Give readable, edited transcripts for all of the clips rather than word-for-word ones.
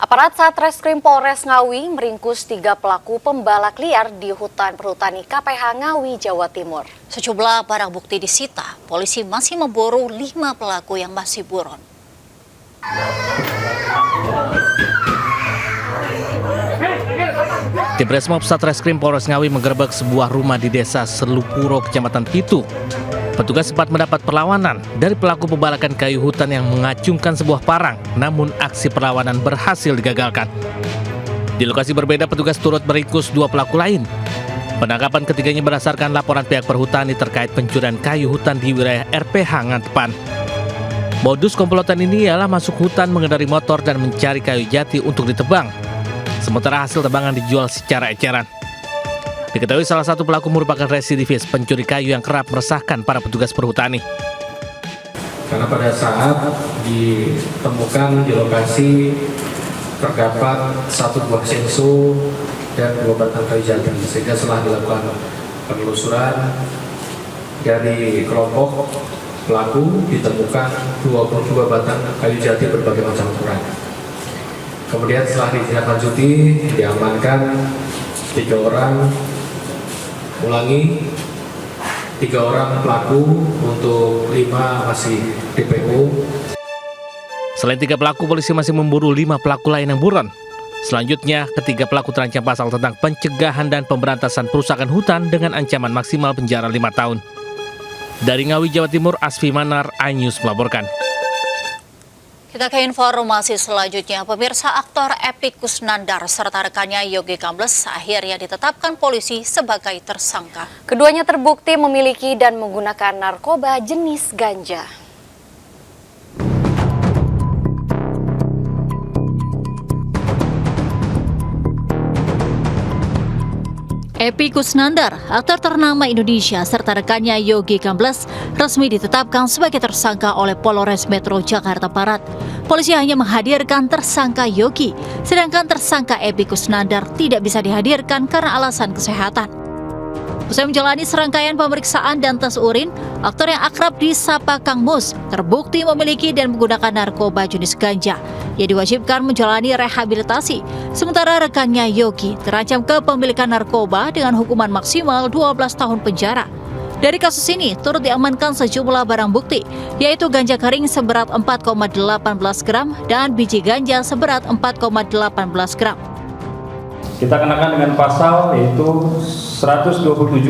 Aparat Satreskrim Polres Ngawi meringkus 3 pelaku pembalak liar di hutan perhutani KPH Ngawi, Jawa Timur. Sejumlah barang bukti disita, polisi masih memburu 5 pelaku yang masih buron. Tim Resmob Satreskrim Polres Ngawi menggerebek sebuah rumah di desa Selupuro, Kecamatan Pitu. Petugas sempat mendapat perlawanan dari pelaku pembalakan kayu hutan yang mengacungkan sebuah parang, namun aksi perlawanan berhasil digagalkan. Di lokasi berbeda, petugas turut meringkus 2 pelaku lain. Penangkapan ketiganya berdasarkan laporan pihak perhutani terkait pencurian kayu hutan di wilayah RPH Ngantepan. Modus komplotan ini ialah masuk hutan mengendarai motor dan mencari kayu jati untuk ditebang. Sementara hasil tebangan dijual secara eceran. Diketahui salah satu pelaku merupakan residivis pencuri kayu yang kerap meresahkan para petugas perhutani. Karena pada saat ditemukan di lokasi terdapat 1 buah senso dan 2 batang kayu jati, sehingga setelah dilakukan penelusuran dari kelompok pelaku ditemukan 22 batang kayu jati berbagai macam ukuran. Kemudian setelah ditindaklanjuti diamankan 3 orang. 3 orang pelaku, untuk 5 masih DPO. Selain 3 pelaku, polisi masih memburu 5 pelaku lain yang buron. Selanjutnya, ketiga pelaku terancam pasal tentang pencegahan dan pemberantasan perusakan hutan dengan ancaman maksimal penjara 5 tahun. Dari Ngawi, Jawa Timur, Asfi Manar, iNews melaporkan. Kita ke informasi selanjutnya. Pemirsa, aktor Epy Kusnandar serta rekannya Yogi Kambles akhirnya ditetapkan polisi sebagai tersangka. Keduanya terbukti memiliki dan menggunakan narkoba jenis ganja. Epy Kusnandar, aktor ternama Indonesia, serta rekannya Yogi Kambles resmi ditetapkan sebagai tersangka oleh Polres Metro Jakarta Barat. Polisi hanya menghadirkan tersangka Yogi, sedangkan tersangka Epy Kusnandar tidak bisa dihadirkan karena alasan kesehatan. Usai menjalani serangkaian pemeriksaan dan tes urin, aktor yang akrab disapa Kang Mus terbukti memiliki dan menggunakan narkoba jenis ganja. Ia diwajibkan menjalani rehabilitasi, sementara rekannya Yogi terancam kepemilikan narkoba dengan hukuman maksimal 12 tahun penjara. Dari kasus ini turut diamankan sejumlah barang bukti, yaitu ganja kering seberat 4,18 gram dan biji ganja seberat 4,18 gram. Kita kenakan dengan pasal yaitu 127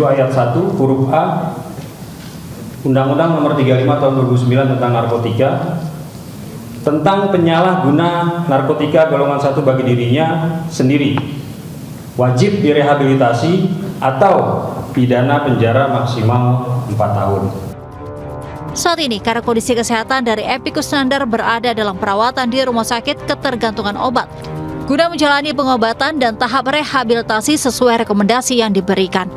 ayat 1 huruf A Undang-Undang Nomor 35 Tahun 2009 tentang narkotika, tentang penyalahguna narkotika golongan 1 bagi dirinya sendiri, wajib direhabilitasi atau pidana penjara maksimal 4 tahun. Saat ini, karena kondisi kesehatan dari Epy Kusnandar berada dalam perawatan di Rumah Sakit Ketergantungan Obat, guna menjalani pengobatan dan tahap rehabilitasi sesuai rekomendasi yang diberikan.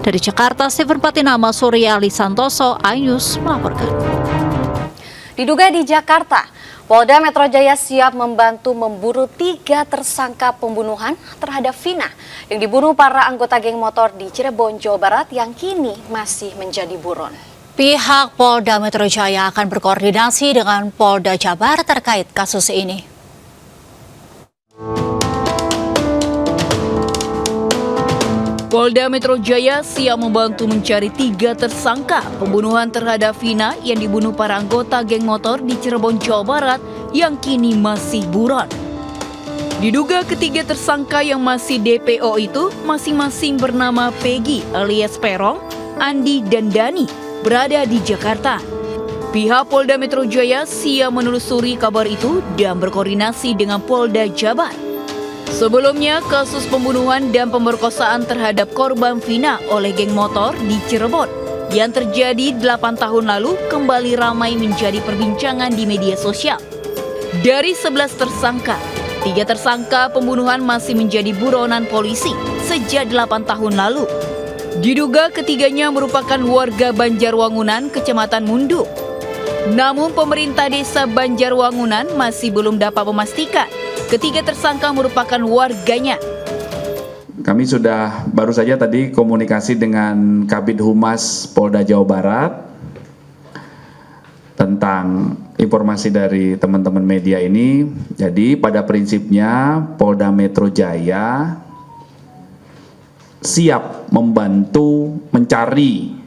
Dari Jakarta, Steven Patinama, Suryali Santoso, iNews melaporkan. Diduga di Jakarta, Polda Metro Jaya siap membantu memburu 3 tersangka pembunuhan terhadap Vina yang dibunuh para anggota geng motor di Cirebon, Jawa Barat yang kini masih menjadi buron. Pihak Polda Metro Jaya akan berkoordinasi dengan Polda Jabar terkait kasus ini. Polda Metro Jaya siap membantu mencari 3 tersangka pembunuhan terhadap Vina yang dibunuh para anggota geng motor di Cirebon, Jawa Barat yang kini masih buron. Diduga ketiga tersangka yang masih DPO itu masing-masing bernama Peggy alias Perong, Andi, dan Dani berada di Jakarta. Pihak Polda Metro Jaya siap menelusuri kabar itu dan berkoordinasi dengan Polda Jabar. Sebelumnya, kasus pembunuhan dan pemerkosaan terhadap korban Vina oleh geng motor di Cirebon yang terjadi 8 tahun lalu kembali ramai menjadi perbincangan di media sosial. Dari 11 tersangka, 3 tersangka pembunuhan masih menjadi buronan polisi sejak 8 tahun lalu. Diduga ketiganya merupakan warga Banjarwangunan, Kecamatan Mundu. Namun pemerintah desa Banjarwangunan masih belum dapat memastikan ketiga tersangka merupakan warganya. Kami sudah baru saja tadi komunikasi dengan Kabid Humas Polda Jawa Barat tentang informasi dari teman-teman media ini. Jadi pada prinsipnya Polda Metro Jaya siap membantu mencari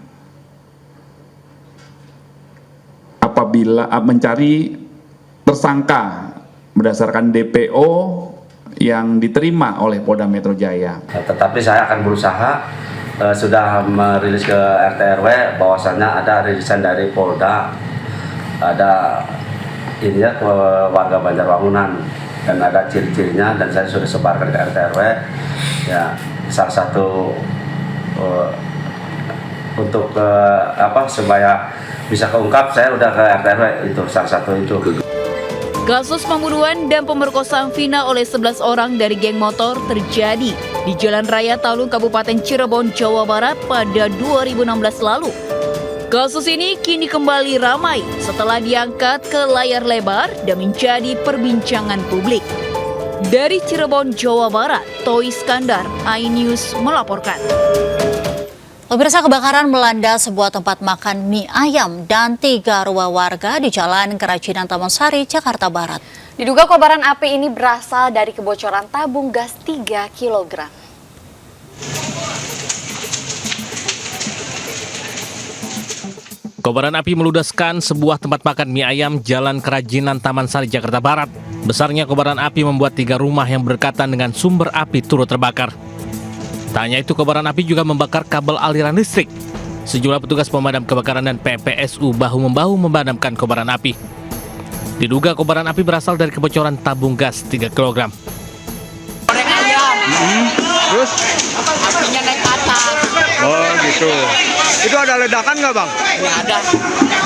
tersangka berdasarkan DPO yang diterima oleh Polda Metro Jaya. Tetapi saya akan berusaha sudah merilis ke RT RW bahwasannya ada rilisan dari Polda, ada ininya ke warga Banjarwangunan dan ada ciri-cirinya, dan saya sudah sebarkan ke RT RW. Ya, salah satu untuk supaya bisa keungkap, saya udah ke RT RW, itu salah satu itu. Kasus pembunuhan dan pemerkosaan Vina oleh 11 orang dari geng motor terjadi di Jalan Raya Talun, Kabupaten Cirebon, Jawa Barat pada 2016 lalu. Kasus ini kini kembali ramai setelah diangkat ke layar lebar dan menjadi perbincangan publik. Dari Cirebon, Jawa Barat, Toi Iskandar, iNews melaporkan. Pemirsa, kebakaran melanda sebuah tempat makan mie ayam dan 3 rumah warga di Jalan Kerajinan Taman Sari, Jakarta Barat. Diduga kobaran api ini berasal dari kebocoran tabung gas 3 kg. Kobaran api meludaskan sebuah tempat makan mie ayam Jalan Kerajinan Taman Sari, Jakarta Barat. Besarnya kobaran api membuat 3 rumah yang berdekatan dengan sumber api turut terbakar. Tak hanya itu, kobaran api juga membakar kabel aliran listrik. Sejumlah petugas pemadam kebakaran dan PPSU bahu-membahu memadamkan kobaran api. Diduga kobaran api berasal dari kebocoran tabung gas 3 kg. Goreng ayam. Terus apinya naik ke atas. Oh gitu. Itu ada ledakan nggak, Bang? Ya ada.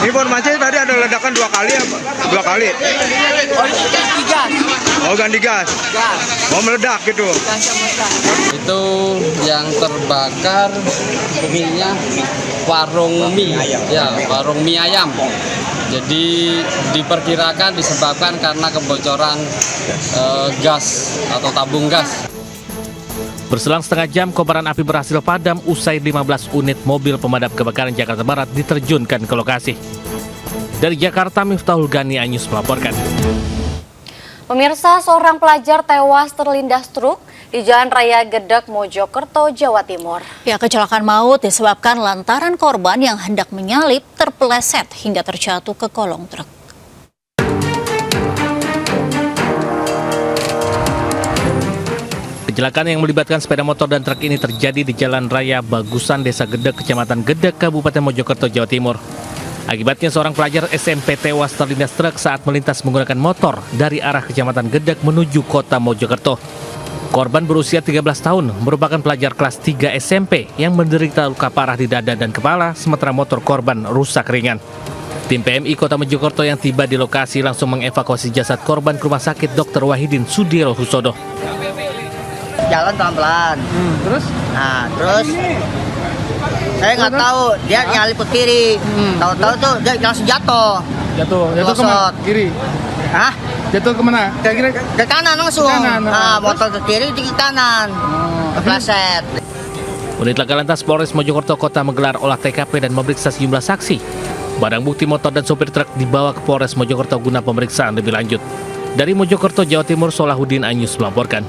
Informasi tadi ada ledakan 2 kali apa? 2 kali? Oh, ganti gas. Oh, ganti gas. Gas. Oh, meledak gitu. Itu yang terbakar mie-nya warung mie, ya warung mie ayam. Jadi diperkirakan disebabkan karena kebocoran gas atau tabung gas. Berselang setengah jam, kobaran api berhasil padam usai 15 unit mobil pemadam kebakaran Jakarta Barat diterjunkan ke lokasi. Dari Jakarta, Miftahul Gani, iNews melaporkan. Pemirsa, seorang pelajar tewas terlindas truk di Jalan Raya Gedek, Mojokerto, Jawa Timur. Ya, kecelakaan maut disebabkan lantaran korban yang hendak menyalip terpeleset hingga terjatuh ke kolong truk. Kecelakaan yang melibatkan sepeda motor dan truk ini terjadi di Jalan Raya Bagusan, Desa Gedek, Kecamatan Gedek, Kabupaten Mojokerto, Jawa Timur. Akibatnya seorang pelajar SMP tewas terlindas truk saat melintas menggunakan motor dari arah Kecamatan Gedek menuju kota Mojokerto. Korban berusia 13 tahun, merupakan pelajar kelas 3 SMP yang menderita luka parah di dada dan kepala, sementara motor korban rusak ringan. Tim PMI Kota Mojokerto yang tiba di lokasi langsung mengevakuasi jasad korban ke Rumah Sakit Dr. Wahidin Sudirohusodo. Jalan pelan-pelan. Terus? Nah, terus saya nggak tahu dia nyalip ke kiri. Tahu-tahu tuh dia langsung jatuh. Jatuh Losot. Kiri. Hah? Jatuh kemana? Kira-kira Ke kanan langsung. Kanan, Nah, motor ke kiri di kanan. Kepleset. Unit Laka Lantas Polres Mojokerto Kota menggelar olah TKP dan memeriksa sejumlah saksi. Barang bukti motor dan sopir truk dibawa ke Polres Mojokerto guna pemeriksaan lebih lanjut. Dari Mojokerto, Jawa Timur, Solahuddin, iNews melaporkan.